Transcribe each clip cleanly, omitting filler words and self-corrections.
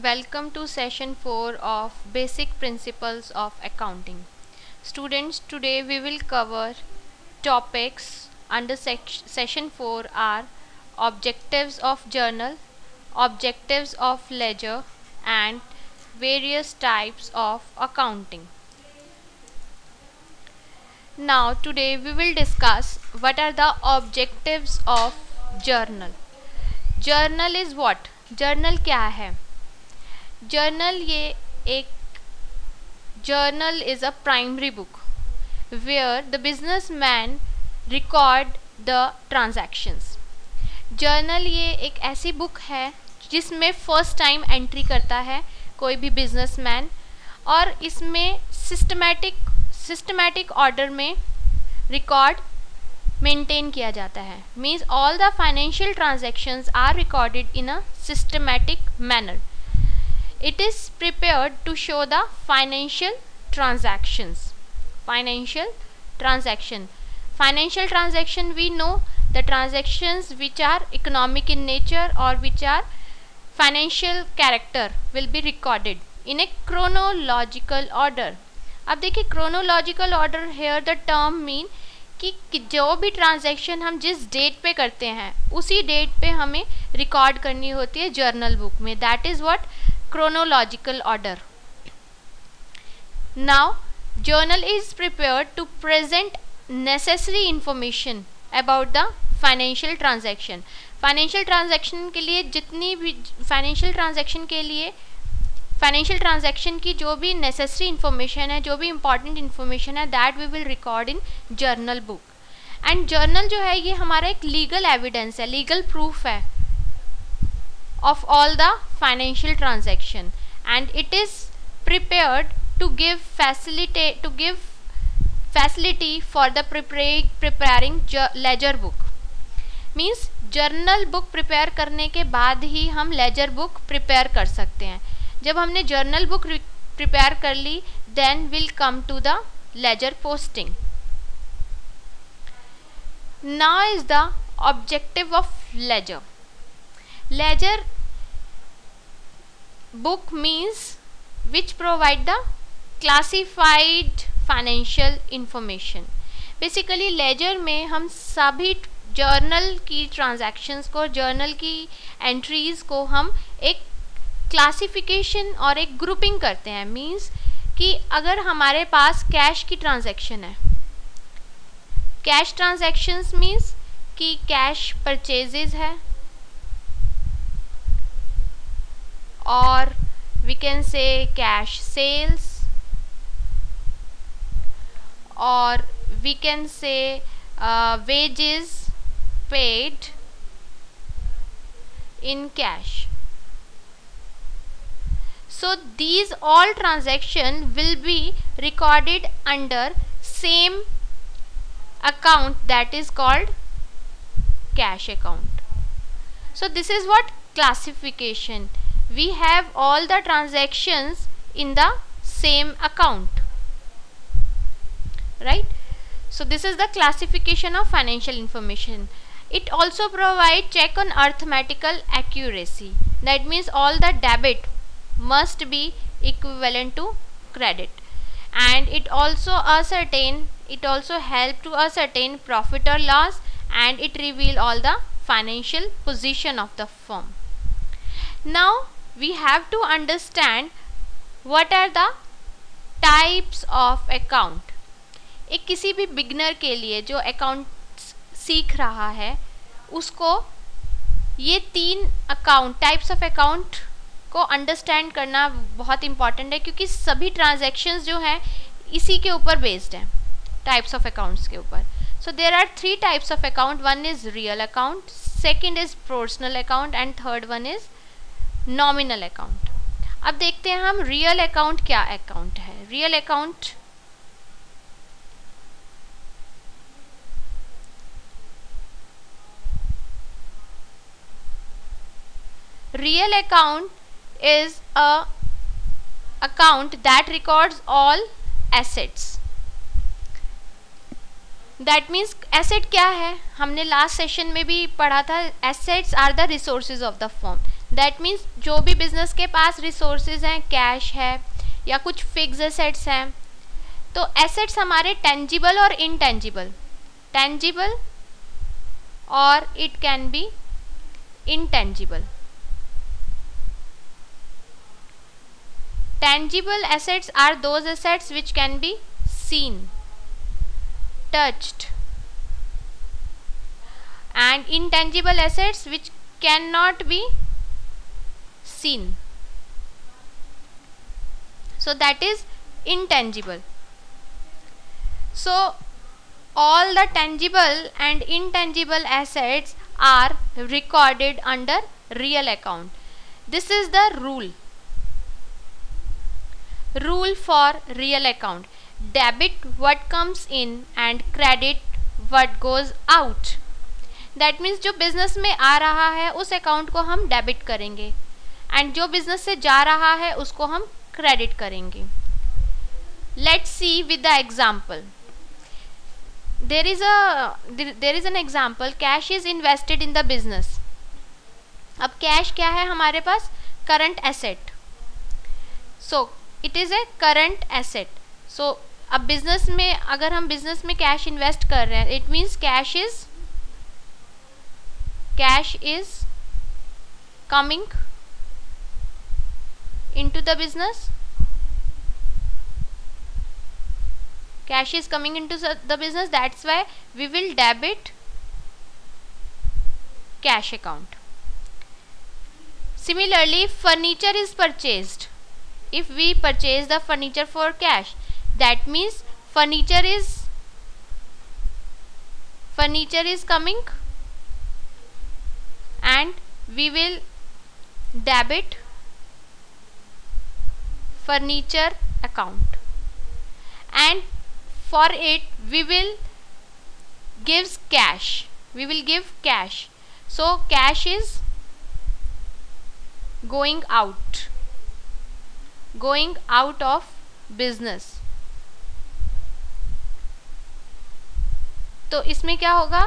Welcome to session 4 of Basic Principles of Accounting. Students, today we will cover topics under session 4 are objectives of journal, objectives of ledger and various types of accounting. Now today we will discuss what are the objectives of journal. Journal is what? Journal क्या है? Journal ये एक journal is a primary book where the businessman record the transactions. Journal ये एक ऐसी book है जिसमें first time entry करता है कोई भी बिजनेसमैन और इसमें सिस्टमैटिक ऑर्डर में रिकॉर्ड मेंटेन किया जाता है. Means all the financial transactions are recorded in a systematic manner. It is prepared to show the financial transactions. Financial transaction we know the transactions which are economic in nature or which are financial character will be recorded in a chronological order. अब देखिए chronological order here the term mean कि जो भी transaction हम जिस date पे करते हैं उसी डेट पे हमें रिकॉर्ड करनी होती है जर्नल बुक में. That is what chronological order. Now journal is prepared to present necessary information about the financial transaction. Financial transaction के लिए जितनी भी financial transaction की जो भी necessary information है, जो भी important information है, that we will record in journal book. And journal जो है ये हमारा एक legal evidence है, legal proof है of all the financial transaction, and it is prepared to give facility for the preparing ledger book. Means journal book prepare करने के बाद ही हम ledger book prepare कर सकते हैं. जब हमने journal book prepare कर ली then we'll come to the ledger posting. Now is the objective of ledger. Ledger book means which provide the classified financial information. Basically ledger में हम सभी जर्नल की ट्रांजैक्शंस को, जर्नल की एंट्रीज को हम एक क्लासिफिकेशन और एक ग्रुपिंग करते हैं. मींस कि अगर हमारे पास कैश की ट्रांजैक्शन है, कैश ट्रांजैक्शंस मींस कि कैश परचेजेस है or we can say cash sales or we can say wages paid in cash. So these all transactions will be recorded under same account that is called cash account. So this is what classification. We have all the transactions in the same account, right? So this is the classification of financial information. It also provides check on arithmetical accuracy. That means all the debit must be equivalent to credit, and it also help to ascertain profit or loss, and it reveal all the financial position of the firm. Now we have to understand what are the types of account. एक किसी भी beginner के लिए जो account सीख रहा है उसको ये 3 अकाउंट टाइप्स ऑफ अकाउंट को अंडरस्टैंड करना बहुत इम्पॉर्टेंट है, क्योंकि सभी ट्रांजैक्शंस जो हैं इसी के ऊपर बेस्ड हैं, टाइप्स ऑफ अकाउंट्स के ऊपर. So there are 3 types of account. One is real account, second is personal account and third one is nominal account. अब देखते हैं हम रियल अकाउंट क्या अकाउंट है. Real account is a account that records all assets. That means asset क्या है, हमने last session में भी पढ़ा था. Assets are the resources of the firm. That means जो भी बिजनेस के पास रिसोर्सेज हैं, कैश है या कुछ फिक्स एसेट्स हैं, तो एसेट्स हमारे टेंजिबल और इनटेंजिबल, टेंजिबल और it can be intangible. Tangible assets are those assets which can be seen, touched, and intangible assets which cannot be seen. So that is intangible. So all the tangible and intangible assets are recorded under real account. This is the rule for real account. Debit what comes in and credit what goes out. That means जो business में आ रहा है उस account को हम debit करेंगे and जो business से जा रहा है उसको हम क्रेडिट करेंगे. Let's see with the example. There is an example. Cash is invested in the business. अब कैश क्या है हमारे पास? Current asset. So it is a current asset. सो अब बिजनेस में अगर हम बिजनेस में कैश इन्वेस्ट कर रहे हैं, it means cash is coming into the business. Cash is coming into the business, that's why we will debit cash account. Similarly, furniture is purchased. If we purchase the furniture for cash, that means furniture is coming and we will debit furniture account, and for it we will give cash. So cash is going out of business. तो इसमें क्या होगा?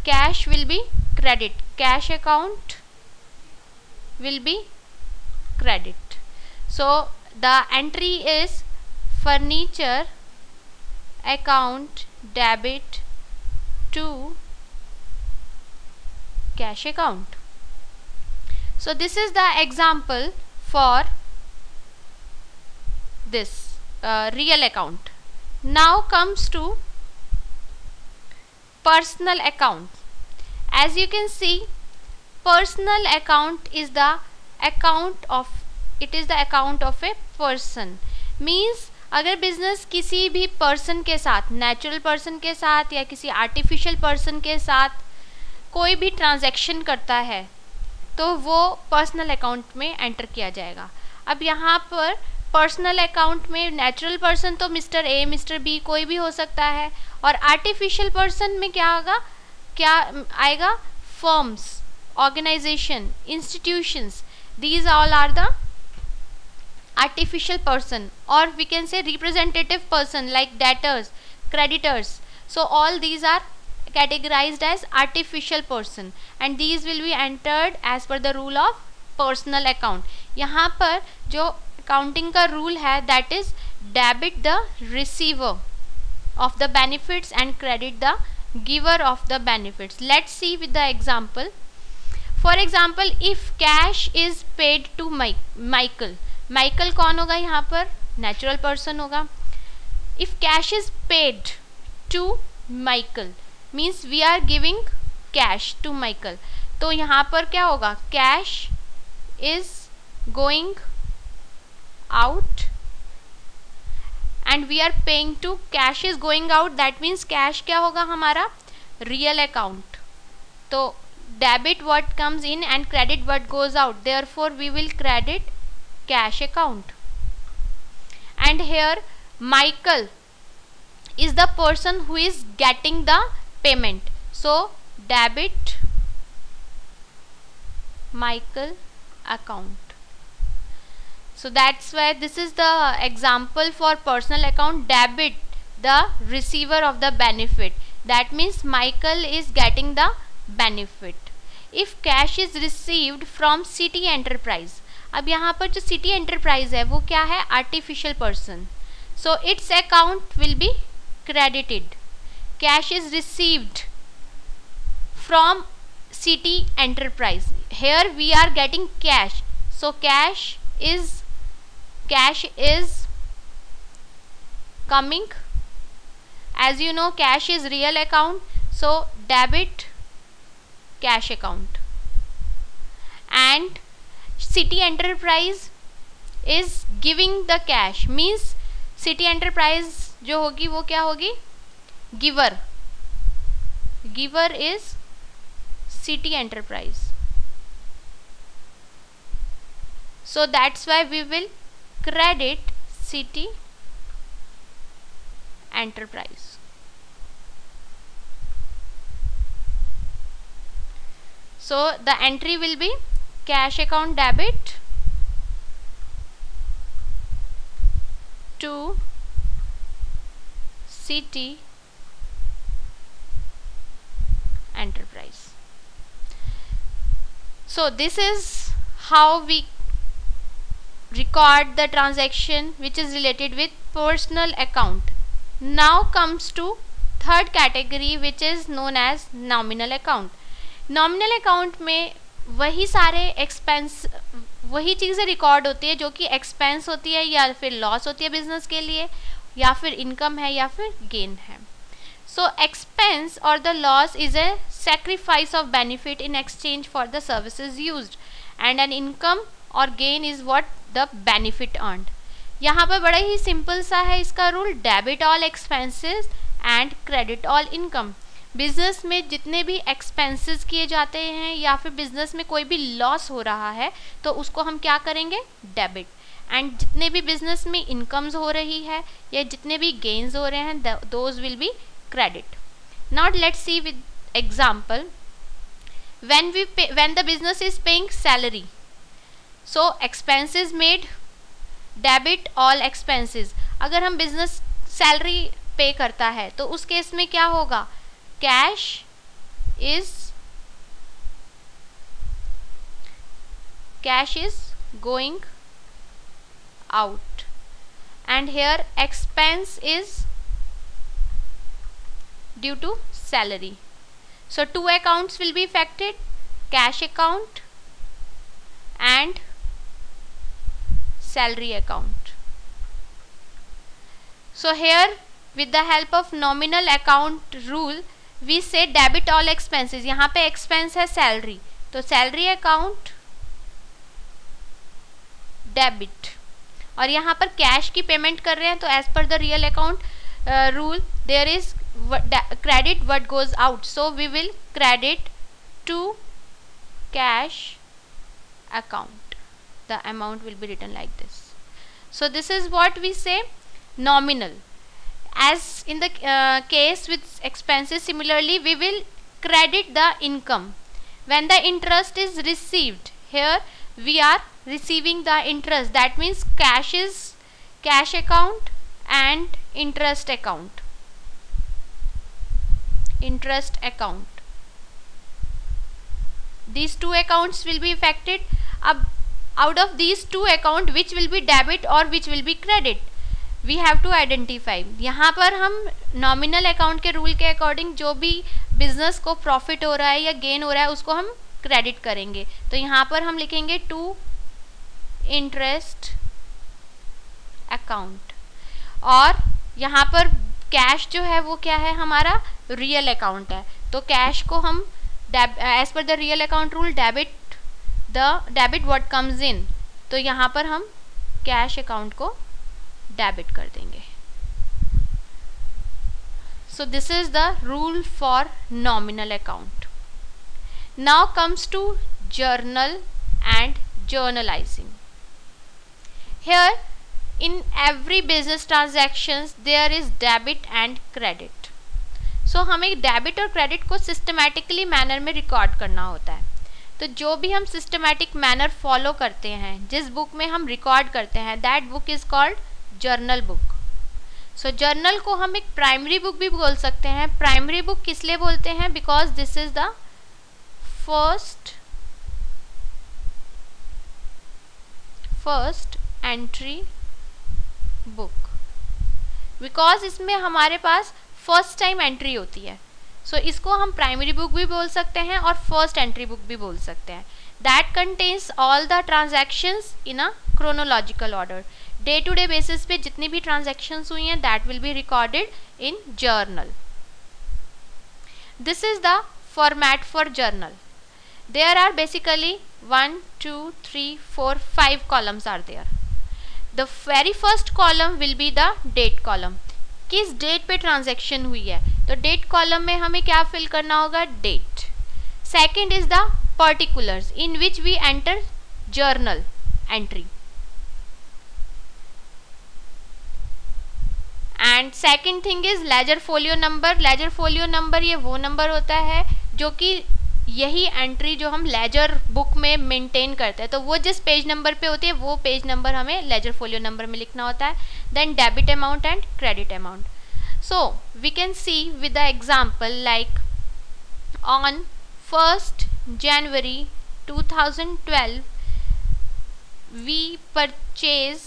Cash will be credit, cash account will be credit. So the entry is furniture account debit to cash account. So this is the example for this real account. Now comes to personal account. As you can see, personal account is the account of a person. Means अगर business किसी भी person के साथ, natural person के साथ या किसी artificial person के साथ कोई भी ट्रांजैक्शन करता है तो वो पर्सनल अकाउंट में एंटर किया जाएगा. अब यहाँ पर पर्सनल अकाउंट में नेचुरल पर्सन तो मिस्टर ए, मिस्टर बी कोई भी हो सकता है, और आर्टिफिशियल पर्सन में क्या आएगा? Firms, organisations, institutions. These all are the artificial person, or we can say representative person like debtors, creditors. So all these are categorized as artificial person and these will be entered as per the rule of personal account. यहाँ पर जो accounting का rule है, that is debit the receiver of the benefits and credit the giver of the benefits. Let's see with the example. For example, if cash is paid to Michael. Michael कौन होगा यहाँ पर? Natural person होगा. If cash is paid to Michael means we are giving cash to Michael. तो यहाँ पर क्या होगा? Cash is going out and we are paying to. Cash is going out, that means cash क्या होगा हमारा? Real account. तो debit what comes in and credit what goes out. Therefore we will credit cash account. And here Michael is the person who is getting the payment, so debit Michael account. So that's why this is the example for personal account. Debit the receiver of the benefit, that means Michael is getting the benefit. If cash is received from city enterprise. अब यहाँ पर जो city enterprise है वो क्या है, artificial person, so it's account will be credited. Cash is received from city enterprise. Here we are getting cash, so cash is coming. As you know, cash is real account, so debit cash account. And city enterprise is giving the cash, means city enterprise जो होगी वो क्या होगी, giver is city enterprise. So that's why we will credit city enterprise. So the entry will be cash account debit to city enterprise. So this is how we record the transaction which is related with personal account. Now comes to third category which is known as nominal account. Nominal account में वही सारे expense, वही चीज़ें record होती है जो कि expense होती है या फिर लॉस होती है बिजनेस के लिए, या फिर इनकम है या फिर गेन है. So expense or the loss is a sacrifice of benefit in exchange for the services used, and an income or gain is what the benefit earned. यहाँ पर बड़ा ही सिंपल सा है इसका rule, debit all expenses and credit all income. Business में जितने भी एक्सपेंसेस किए जाते हैं या फिर बिजनेस में कोई भी लॉस हो रहा है तो उसको हम क्या करेंगे, डेबिट. एंड जितने भी बिजनेस में इनकम्स हो रही है या जितने भी गेन्स हो रहे हैं those will be credit. Now let's see with example. When the business is paying salary, so expenses made, debit all expenses. अगर हम बिजनेस सैलरी पे करता है तो उस केस में क्या होगा, cash is going out, and here expense is due to salary. So two accounts will be affected, cash account and salary account. So here with the help of nominal account rule we say debit all expenses. यहाँ पे expense है salary, तो salary account debit. और यहाँ पर cash की payment कर रहे हैं तो एज पर the real account rule there is credit what goes out, so we will credit to cash account. The amount will be written like this. So this is what we say nominal. As in the case with expenses, similarly we will credit the income when the interest is received. Here we are receiving the interest, that means cash account and interest account. These two accounts will be affected. अब out of these two account which will be debit or which will be credit, we have to identify. यहाँ पर हम nominal account के rule के according जो भी business को profit हो रहा है या gain हो रहा है उसको हम क्रेडिट करेंगे. तो यहाँ पर हम लिखेंगे टू इंटरेस्ट अकाउंट, और यहाँ पर कैश जो है वो क्या है, हमारा रियल अकाउंट है. तो कैश को हम एज पर the real account rule debit what comes in, तो यहाँ पर हम कैश अकाउंट को डेबिट कर देंगे. सो this is the rule for nominal account. Now comes to journal and journalizing. Here in every business transactions there is debit and credit. So हमें debit और credit को सिस्टमैटिकली मैनर में record करना होता है. तो जो भी हम सिस्टमैटिक मैनर फॉलो करते हैं, जिस बुक में हम रिकॉर्ड करते हैं, that book is called journal book. So journal को हम एक प्राइमरी बुक भी बोल सकते हैं. प्राइमरी बुक किस लिए बोलते हैं, because this is the first entry book, because इसमें हमारे पास फर्स्ट टाइम एंट्री होती है, सो इसको हम प्राइमरी बुक भी बोल सकते हैं और फर्स्ट एंट्री बुक भी बोल सकते हैं. That contains all the transactions in a chronological order. Day to day basis पे जितनी भी ट्रांजैक्शंस हुई हैं that will be recorded in journal. This is the format for journal. There are basically 1, 2, 3, 4, 5 columns are there. The very first column will be the date column. किस date पे transaction हुई है, तो डेट कॉलम में हमें क्या fill करना होगा, date. Second is the particulars in which we enter journal entry. And second thing is ledger folio number. Ledger folio number ये वो नंबर होता है जो कि यही एंट्री जो हम लेजर बुक में मेंटेन करते हैं, तो वो जिस पेज नंबर पे होती है वो पेज नंबर हमें लेजर फोलियो नंबर में लिखना होता है. Then debit amount and credit amount. So we can see with the example like on 1st January 2012 we purchase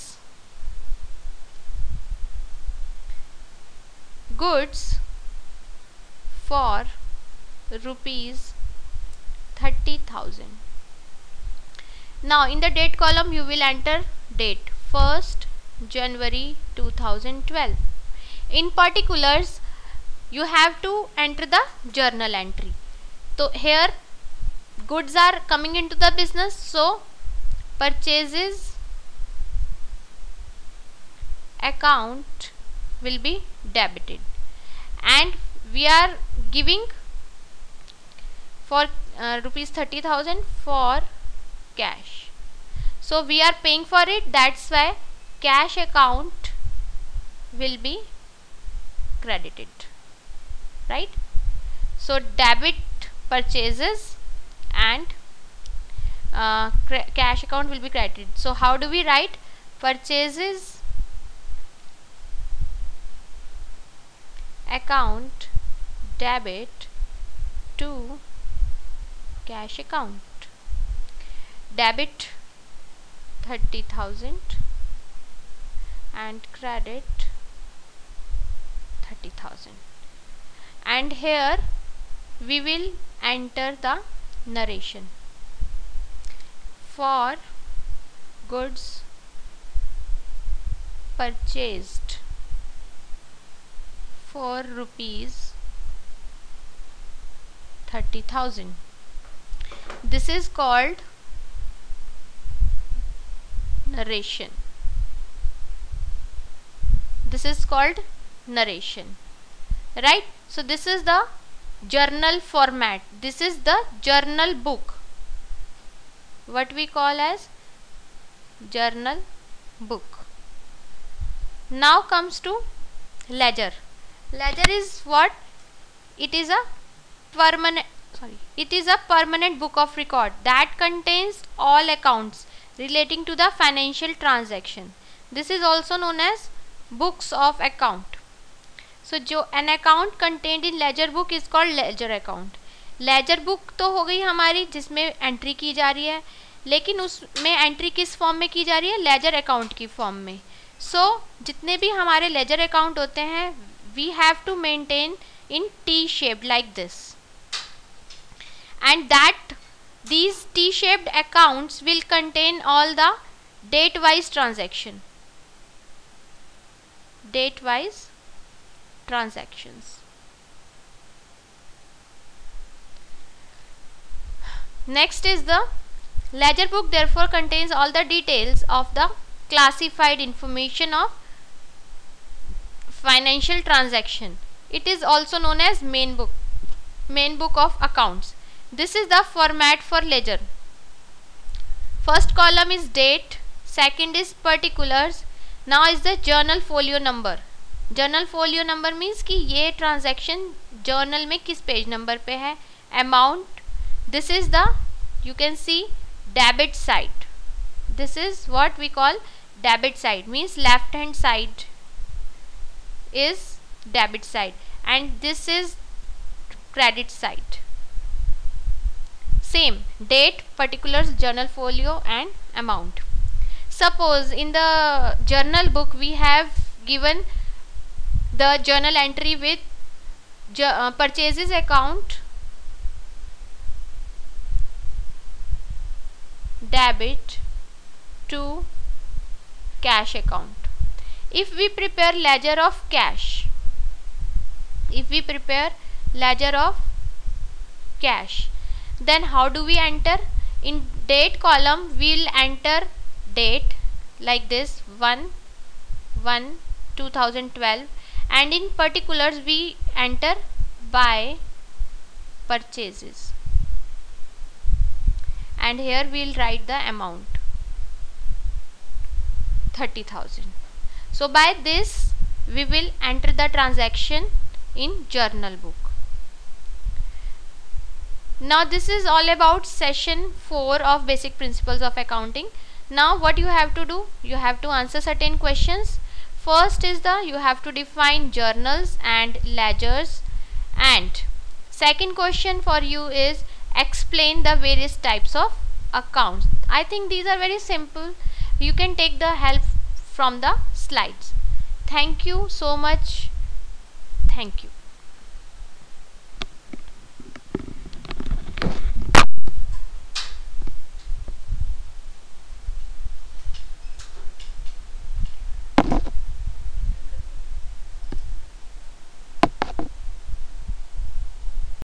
goods for rupees 30,000. Now in the date column you will enter date 1st January 2012. In particulars you have to enter the journal entry. So here goods are coming into the business, so purchases account will be debited, and we are giving for rupees 30,000 for cash, so we are paying for it, that's why cash account will be credited, right? So debit purchases and cash account will be credited. So how do we write? Purchases account debit to cash account. Debit 30,000 and credit 30,000. And here we will enter the narration. For goods purchased for rupees 30,000. This is called narration. This is called narration, right? So this is the journal format. This is the journal book, what we call as journal book. Now comes to ledger. Ledger is what? It is a permanent book of record that contains all accounts relating to the financial transaction. This is also known as books of account. So जो an account contained in ledger book is called ledger account. Laser book तो हो गई हमारी जिसमें entry की जा रही है, लेकिन उसमें एंट्री किस फॉर्म में की जा रही है, लेजर अकाउंट की फॉर्म में. सो जितने भी हमारे लेजर अकाउंट होते हैं we have to maintain in T-shaped like this, and that these T-shaped accounts will contain all the date-wise transaction. Date-wise transactions. Next is the ledger book, therefore contains all the details of the classified information of financial transaction. It is also known as main book of accounts. This is the format for ledger. First column is date, second is particulars, now is the journal folio number. Journal folio number means कि ये transaction journal में किस page number पे है. Amount, this is the, you can see, debit side. This is what we call debit side, means left hand side is debit side and this is credit side. Same date, particulars, journal folio and amount. Suppose in the journal book we have given the journal entry with purchases account, debit to cash account. If we prepare ledger of cash, then how do we enter? In date column we will enter date like this 1/1/2012, and in particulars we enter by purchases, and here we will write the amount 30,000. So by this we will enter the transaction in journal book. Now this is all about session 4 of basic principles of accounting. Now what you have to do, you have to answer certain questions. First is you have to define journals and ledgers, and second question for you is explain the various types of accounts. I think these are very simple. You can take the help from the slides. Thank you so much. Thank you.